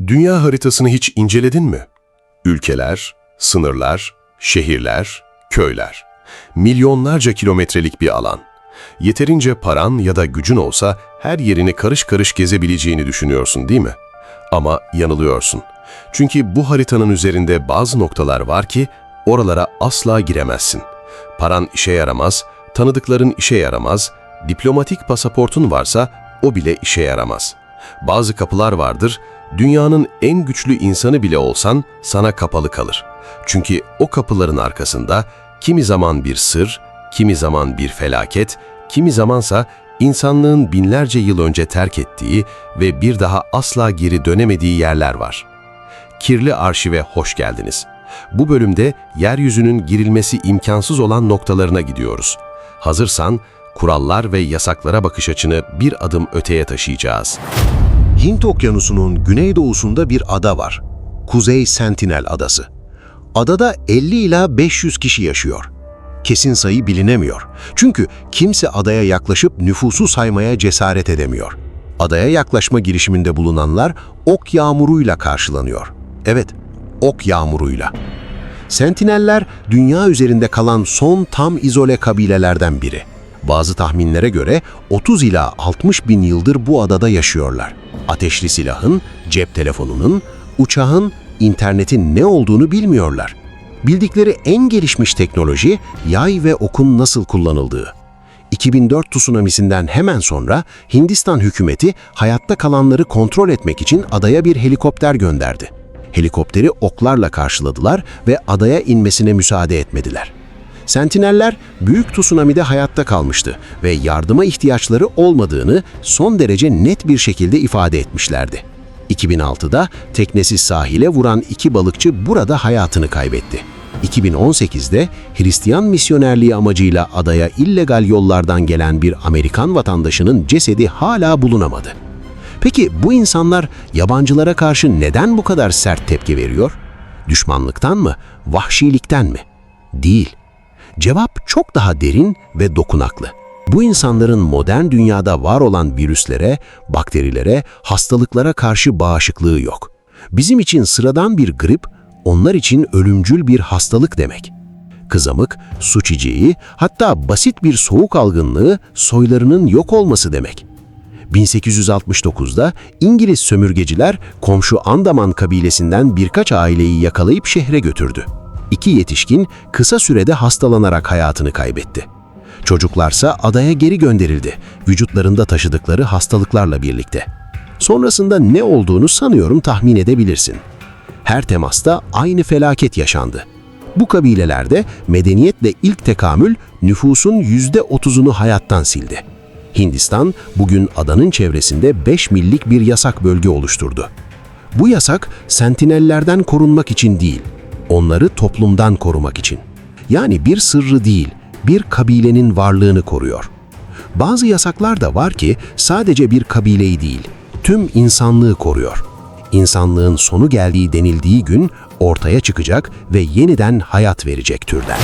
Dünya haritasını hiç inceledin mi? Ülkeler, sınırlar, şehirler, köyler. Milyonlarca kilometrelik bir alan. Yeterince paran ya da gücün olsa her yerini karış karış gezebileceğini düşünüyorsun, değil mi? Ama yanılıyorsun. Çünkü bu haritanın üzerinde bazı noktalar var ki oralara asla giremezsin. Paran işe yaramaz, tanıdıkların işe yaramaz, diplomatik pasaportun varsa o bile işe yaramaz. Bazı kapılar vardır, dünyanın en güçlü insanı bile olsan sana kapalı kalır. Çünkü o kapıların arkasında kimi zaman bir sır, kimi zaman bir felaket, kimi zamansa insanlığın binlerce yıl önce terk ettiği ve bir daha asla geri dönemediği yerler var. Kirli Arşiv'e hoş geldiniz. Bu bölümde yeryüzünün girilmesi imkansız olan noktalarına gidiyoruz. Hazırsan kurallar ve yasaklara bakış açını bir adım öteye taşıyacağız. Hint Okyanusu'nun güneydoğusunda bir ada var. Kuzey Sentinel Adası. Adada 50 ila 500 kişi yaşıyor. Kesin sayı bilinemiyor. Çünkü kimse adaya yaklaşıp nüfusu saymaya cesaret edemiyor. Adaya yaklaşma girişiminde bulunanlar ok yağmuruyla karşılanıyor. Evet, ok yağmuruyla. Sentineller, dünya üzerinde kalan son tam izole kabilelerden biri. Bazı tahminlere göre 30 ila 60 bin yıldır bu adada yaşıyorlar. Ateşli silahın, cep telefonunun, uçağın, internetin ne olduğunu bilmiyorlar. Bildikleri en gelişmiş teknoloji, yay ve okun nasıl kullanıldığı. 2004 tsunamisinden hemen sonra Hindistan hükümeti hayatta kalanları kontrol etmek için adaya bir helikopter gönderdi. Helikopteri oklarla karşıladılar ve adaya inmesine müsaade etmediler. Sentineller büyük tsunamide hayatta kalmıştı ve yardıma ihtiyaçları olmadığını son derece net bir şekilde ifade etmişlerdi. 2006'da teknesi sahile vuran 2 balıkçı burada hayatını kaybetti. 2018'de Hristiyan misyonerliği amacıyla adaya illegal yollardan gelen bir Amerikan vatandaşının cesedi hala bulunamadı. Peki bu insanlar yabancılara karşı neden bu kadar sert tepki veriyor? Düşmanlıktan mı, vahşilikten mi? Değil. Cevap çok daha derin ve dokunaklı. Bu insanların modern dünyada var olan virüslere, bakterilere, hastalıklara karşı bağışıklığı yok. Bizim için sıradan bir grip, onlar için ölümcül bir hastalık demek. Kızamık, su çiçeği, hatta basit bir soğuk algınlığı soylarının yok olması demek. 1869'da İngiliz sömürgeciler komşu Andaman kabilesinden birkaç aileyi yakalayıp şehre götürdü. 2 yetişkin kısa sürede hastalanarak hayatını kaybetti. Çocuklarsa adaya geri gönderildi, vücutlarında taşıdıkları hastalıklarla birlikte. Sonrasında ne olduğunu sanıyorum tahmin edebilirsin. Her temasta aynı felaket yaşandı. Bu kabilelerde medeniyetle ilk tekamül nüfusun %30'unu hayattan sildi. Hindistan bugün adanın çevresinde 5 millik bir yasak bölge oluşturdu. Bu yasak sentinellerden korunmak için değil, onları toplumdan korumak için. Yani bir sırrı değil, bir kabilenin varlığını koruyor. Bazı yasaklar da var ki sadece bir kabileyi değil, tüm insanlığı koruyor. İnsanlığın sonu geldiği denildiği gün ortaya çıkacak ve yeniden hayat verecek türden.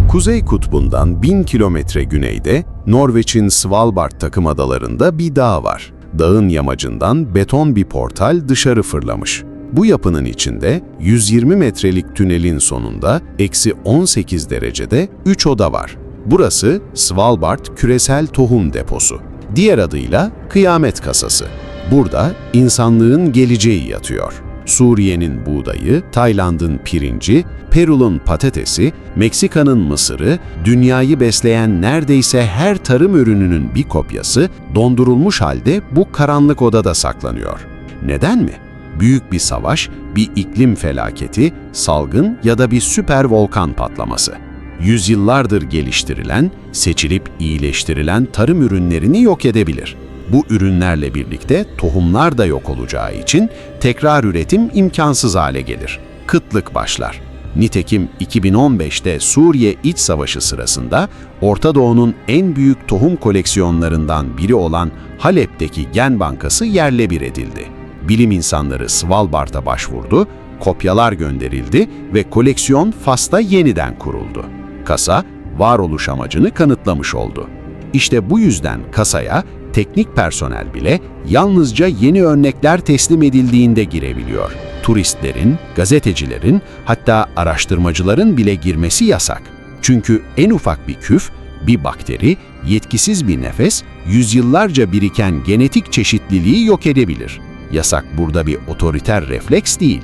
Kuzey Kutbu'ndan 1000 kilometre güneyde Norveç'in Svalbard takımadalarında bir dağ var. Dağın yamacından beton bir portal dışarı fırlamış. Bu yapının içinde 120 metrelik tünelin sonunda -18 derecede 3 oda var. Burası Svalbard Küresel Tohum Deposu. Diğer adıyla Kıyamet Kasası. Burada insanlığın geleceği yatıyor. Suriye'nin buğdayı, Tayland'ın pirinci, Peru'nun patatesi, Meksika'nın mısırı, dünyayı besleyen neredeyse her tarım ürününün bir kopyası dondurulmuş halde bu karanlık odada saklanıyor. Neden mi? Büyük bir savaş, bir iklim felaketi, salgın ya da bir süper volkan patlaması. Yüzyıllardır geliştirilen, seçilip iyileştirilen tarım ürünlerini yok edebilir. Bu ürünlerle birlikte tohumlar da yok olacağı için tekrar üretim imkansız hale gelir. Kıtlık başlar. Nitekim 2015'te Suriye İç Savaşı sırasında Orta Doğu'nun en büyük tohum koleksiyonlarından biri olan Halep'teki Gen Bankası yerle bir edildi. Bilim insanları Svalbard'a başvurdu, kopyalar gönderildi ve koleksiyon Fas'ta yeniden kuruldu. Kasa, varoluş amacını kanıtlamış oldu. İşte bu yüzden kasaya Teknik personel bile yalnızca yeni örnekler teslim edildiğinde girebiliyor. Turistlerin, gazetecilerin, hatta araştırmacıların bile girmesi yasak. Çünkü en ufak bir küf, bir bakteri, yetkisiz bir nefes, yüzyıllarca biriken genetik çeşitliliği yok edebilir. Yasak burada bir otoriter refleks değil.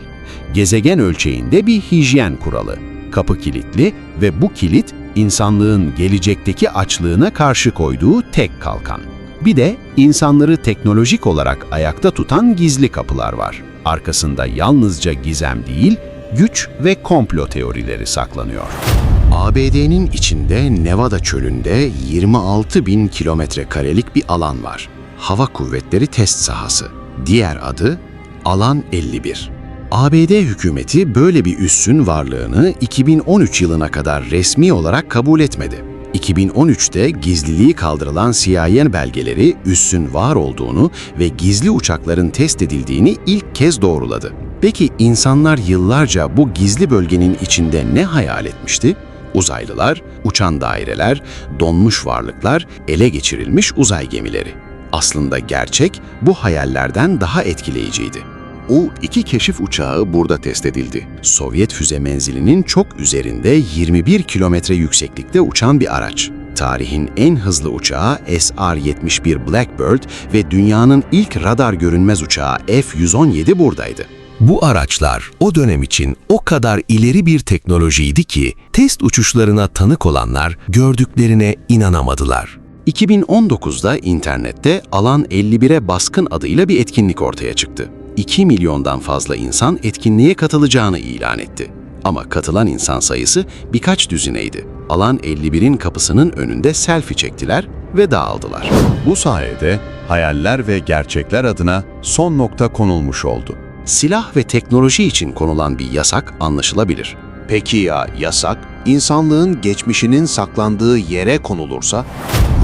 Gezegen ölçeğinde bir hijyen kuralı. Kapı kilitli ve bu kilit insanlığın gelecekteki açlığına karşı koyduğu tek kalkan. Bir de insanları teknolojik olarak ayakta tutan gizli kapılar var. Arkasında yalnızca gizem değil, güç ve komplo teorileri saklanıyor. ABD'nin içinde Nevada çölünde 26.000 kilometrekarelik bir alan var. Hava Kuvvetleri Test Sahası. Diğer adı Alan 51. ABD hükümeti böyle bir üssün varlığını 2013 yılına kadar resmi olarak kabul etmedi. 2013'te gizliliği kaldırılan CIA belgeleri üssün var olduğunu ve gizli uçakların test edildiğini ilk kez doğruladı. Peki insanlar yıllarca bu gizli bölgenin içinde ne hayal etmişti? Uzaylılar, uçan daireler, donmuş varlıklar, ele geçirilmiş uzay gemileri. Aslında gerçek bu hayallerden daha etkileyiciydi. U-2 keşif uçağı burada test edildi. Sovyet füze menzilinin çok üzerinde 21 kilometre yükseklikte uçan bir araç. Tarihin en hızlı uçağı SR-71 Blackbird ve dünyanın ilk radar görünmez uçağı F-117 buradaydı. Bu araçlar o dönem için o kadar ileri bir teknolojiydi ki test uçuşlarına tanık olanlar gördüklerine inanamadılar. 2019'da internette Alan 51'e baskın adıyla bir etkinlik ortaya çıktı. 2 milyondan fazla insan etkinliğe katılacağını ilan etti. Ama katılan insan sayısı birkaç düzineydi. Alan 51'in kapısının önünde selfie çektiler ve dağıldılar. Bu sayede hayaller ve gerçekler adına son nokta konulmuş oldu. Silah ve teknoloji için konulan bir yasak anlaşılabilir. Peki ya yasak, insanlığın geçmişinin saklandığı yere konulursa?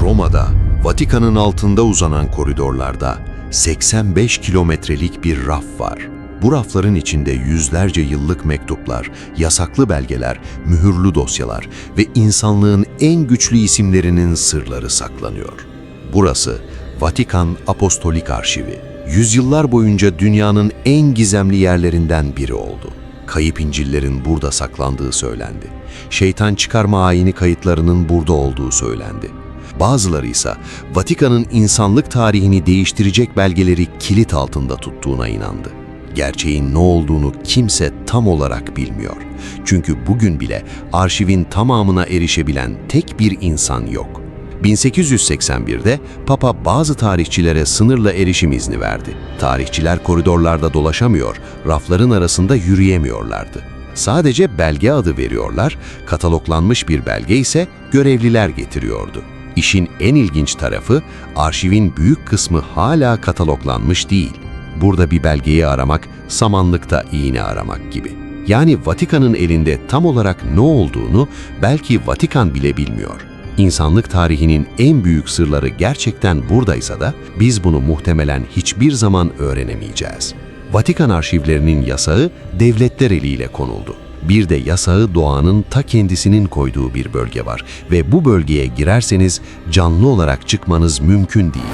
Roma'da, Vatikan'ın altında uzanan koridorlarda 85 kilometrelik bir raf var. Bu rafların içinde yüzlerce yıllık mektuplar, yasaklı belgeler, mühürlü dosyalar ve insanlığın en güçlü isimlerinin sırları saklanıyor. Burası Vatikan Apostolik Arşivi. Yüzyıllar boyunca dünyanın en gizemli yerlerinden biri oldu. Kayıp İncil'lerin burada saklandığı söylendi. Şeytan çıkarma ayini kayıtlarının burada olduğu söylendi. Bazıları ise Vatikan'ın insanlık tarihini değiştirecek belgeleri kilit altında tuttuğuna inandı. Gerçeğin ne olduğunu kimse tam olarak bilmiyor. Çünkü bugün bile arşivin tamamına erişebilen tek bir insan yok. 1881'de Papa bazı tarihçilere sınırla erişim izni verdi. Tarihçiler koridorlarda dolaşamıyor, rafların arasında yürüyemiyorlardı. Sadece belge adı veriyorlar, kataloglanmış bir belge ise görevliler getiriyordu. İşin en ilginç tarafı, arşivin büyük kısmı hala kataloglanmış değil. Burada bir belgeyi aramak, samanlıkta iğne aramak gibi. Yani Vatikan'ın elinde tam olarak ne olduğunu belki Vatikan bile bilmiyor. İnsanlık tarihinin en büyük sırları gerçekten buradaysa da biz bunu muhtemelen hiçbir zaman öğrenemeyeceğiz. Vatikan arşivlerinin yasağı devletler eliyle konuldu. Bir de yasağı doğanın ta kendisinin koyduğu bir bölge var ve bu bölgeye girerseniz canlı olarak çıkmanız mümkün değil.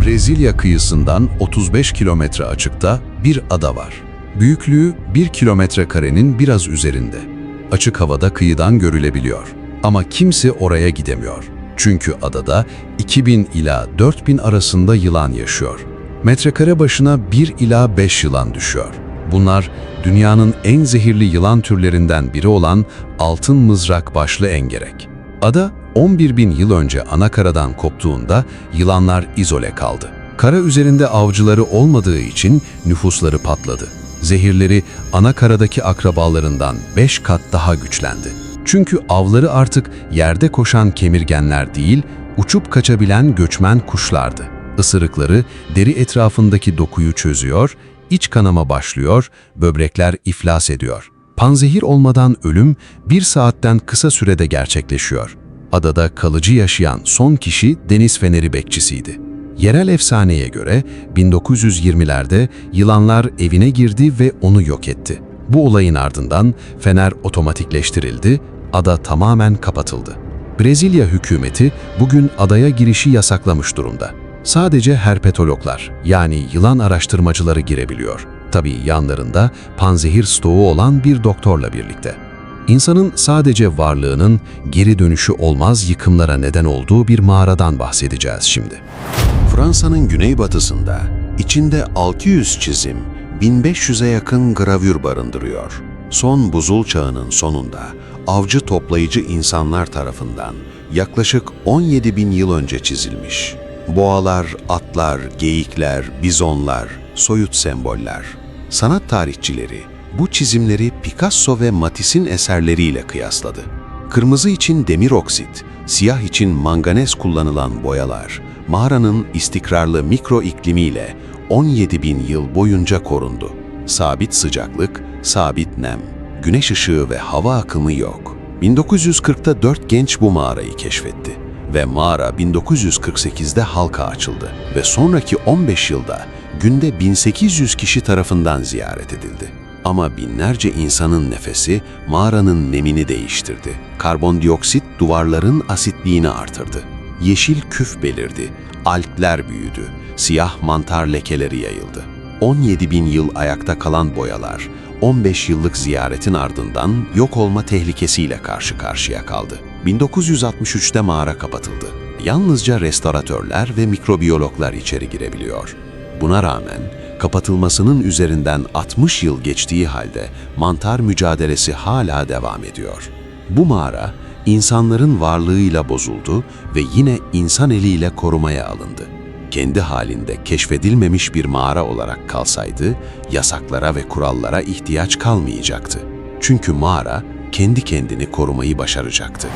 Brezilya kıyısından 35 kilometre açıkta bir ada var. Büyüklüğü 1 kilometre karenin biraz üzerinde. Açık havada kıyıdan görülebiliyor. Ama kimse oraya gidemiyor. Çünkü adada 2000 ila 4000 arasında yılan yaşıyor. Metrekare başına 1 ila 5 yılan düşüyor. Bunlar dünyanın en zehirli yılan türlerinden biri olan altın mızrak başlı engerek. Ada 11.000 yıl önce anakaradan koptuğunda yılanlar izole kaldı. Kara üzerinde avcıları olmadığı için nüfusları patladı. Zehirleri anakaradaki akrabalarından 5 kat daha güçlendi. Çünkü avları artık yerde koşan kemirgenler değil, uçup kaçabilen göçmen kuşlardı. Isırıkları deri etrafındaki dokuyu çözüyor, iç kanama başlıyor, böbrekler iflas ediyor. Panzehir olmadan ölüm 1 saatten kısa sürede gerçekleşiyor. Adada kalıcı yaşayan son kişi deniz feneri bekçisiydi. Yerel efsaneye göre 1920'lerde yılanlar evine girdi ve onu yok etti. Bu olayın ardından fener otomatikleştirildi, ada tamamen kapatıldı. Brezilya hükümeti bugün adaya girişi yasaklamış durumda. Sadece herpetologlar, yani yılan araştırmacıları girebiliyor. Tabii yanlarında panzehir stoğu olan bir doktorla birlikte. İnsanın sadece varlığının geri dönüşü olmaz yıkımlara neden olduğu bir mağaradan bahsedeceğiz şimdi. Fransa'nın güneybatısında içinde 600 çizim, 1500'e yakın gravür barındırıyor. Son buzul çağının sonunda avcı toplayıcı insanlar tarafından yaklaşık 17.000 yıl önce çizilmiş. Boğalar, atlar, geyikler, bizonlar, soyut semboller. Sanat tarihçileri bu çizimleri Picasso ve Matisse'in eserleriyle kıyasladı. Kırmızı için demir oksit, siyah için manganez kullanılan boyalar, mağaranın istikrarlı mikro iklimiyle 17.000 yıl boyunca korundu. Sabit sıcaklık, sabit nem, güneş ışığı ve hava akımı yok. 1940'ta 4 genç bu mağarayı keşfetti ve mağara 1948'de halka açıldı ve sonraki 15 yılda günde 1800 kişi tarafından ziyaret edildi. Ama binlerce insanın nefesi mağaranın nemini değiştirdi. Karbondioksit duvarların asitliğini artırdı. Yeşil küf belirdi, alpler büyüdü, siyah mantar lekeleri yayıldı. 17.000 yıl ayakta kalan boyalar, 15 yıllık ziyaretin ardından yok olma tehlikesiyle karşı karşıya kaldı. 1963'te mağara kapatıldı. Yalnızca restoratörler ve mikrobiyologlar içeri girebiliyor. Buna rağmen kapatılmasının üzerinden 60 yıl geçtiği halde mantar mücadelesi hala devam ediyor. Bu mağara insanların varlığıyla bozuldu ve yine insan eliyle korumaya alındı. Kendi halinde keşfedilmemiş bir mağara olarak kalsaydı, yasaklara ve kurallara ihtiyaç kalmayacaktı. Çünkü mağara kendi kendini korumayı başaracaktı.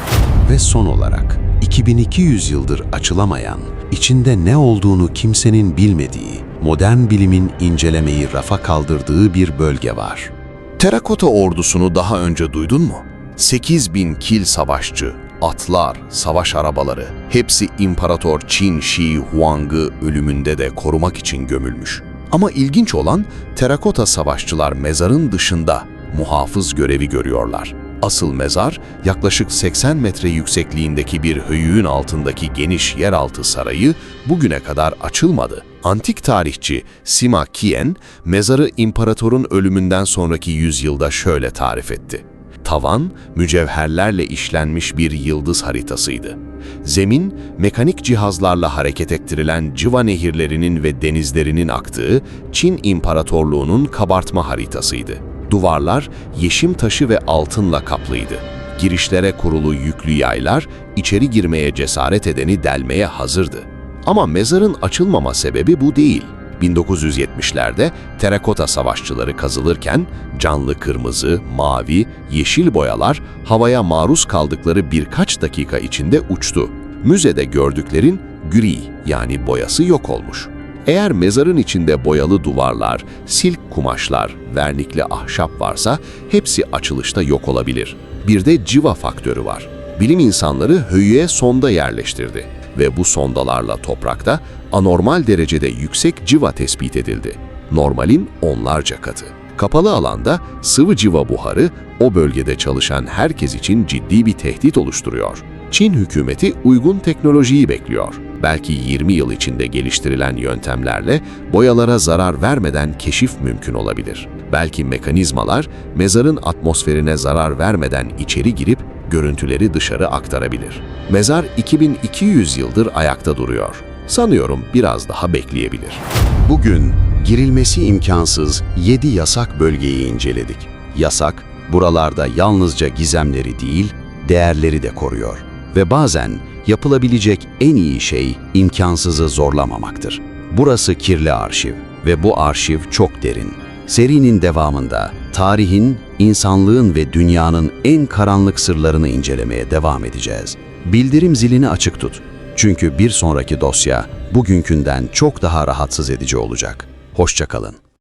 Ve son olarak 2200 yıldır açılamayan, içinde ne olduğunu kimsenin bilmediği, modern bilimin incelemeyi rafa kaldırdığı bir bölge var. Terakota ordusunu daha önce duydun mu? 8.000 kil savaşçı, atlar, savaş arabaları, hepsi İmparator Qin Shi Huang'ı ölümünde de korumak için gömülmüş. Ama ilginç olan, terakota savaşçılar mezarın dışında muhafız görevi görüyorlar. Asıl mezar, yaklaşık 80 metre yüksekliğindeki bir höyüğün altındaki geniş yeraltı sarayı bugüne kadar açılmadı. Antik tarihçi Sima Qian, mezarı imparatorun ölümünden sonraki yüzyılda şöyle tarif etti. Tavan, mücevherlerle işlenmiş bir yıldız haritasıydı. Zemin, mekanik cihazlarla hareket ettirilen civa nehirlerinin ve denizlerinin aktığı Çin İmparatorluğu'nun kabartma haritasıydı. Duvarlar, yeşim taşı ve altınla kaplıydı. Girişlere kurulu yüklü yaylar, içeri girmeye cesaret edeni delmeye hazırdı. Ama mezarın açılmama sebebi bu değil. 1970'lerde terakota savaşçıları kazılırken canlı kırmızı, mavi, yeşil boyalar havaya maruz kaldıkları birkaç dakika içinde uçtu. Müzede gördüklerin gri yani boyası yok olmuş. Eğer mezarın içinde boyalı duvarlar, silk kumaşlar, vernikli ahşap varsa hepsi açılışta yok olabilir. Bir de civa faktörü var. Bilim insanları höyüğe sonda yerleştirdi ve bu sondalarla toprakta anormal derecede yüksek civa tespit edildi. Normalin onlarca katı. Kapalı alanda sıvı civa buharı o bölgede çalışan herkes için ciddi bir tehdit oluşturuyor. Çin hükümeti uygun teknolojiyi bekliyor. Belki 20 yıl içinde geliştirilen yöntemlerle boyalara zarar vermeden keşif mümkün olabilir. Belki mekanizmalar mezarın atmosferine zarar vermeden içeri girip görüntüleri dışarı aktarabilir. Mezar 2200 yıldır ayakta duruyor. Sanıyorum biraz daha bekleyebilir. Bugün girilmesi imkansız 7 yasak bölgeyi inceledik. Yasak, buralarda yalnızca gizemleri değil, değerleri de koruyor. Ve bazen yapılabilecek en iyi şey imkansızı zorlamamaktır. Burası Kirli Arşiv ve bu arşiv çok derin. Serinin devamında tarihin, insanlığın ve dünyanın en karanlık sırlarını incelemeye devam edeceğiz. Bildirim zilini açık tut. Çünkü bir sonraki dosya bugünkünden çok daha rahatsız edici olacak. Hoşça kalın.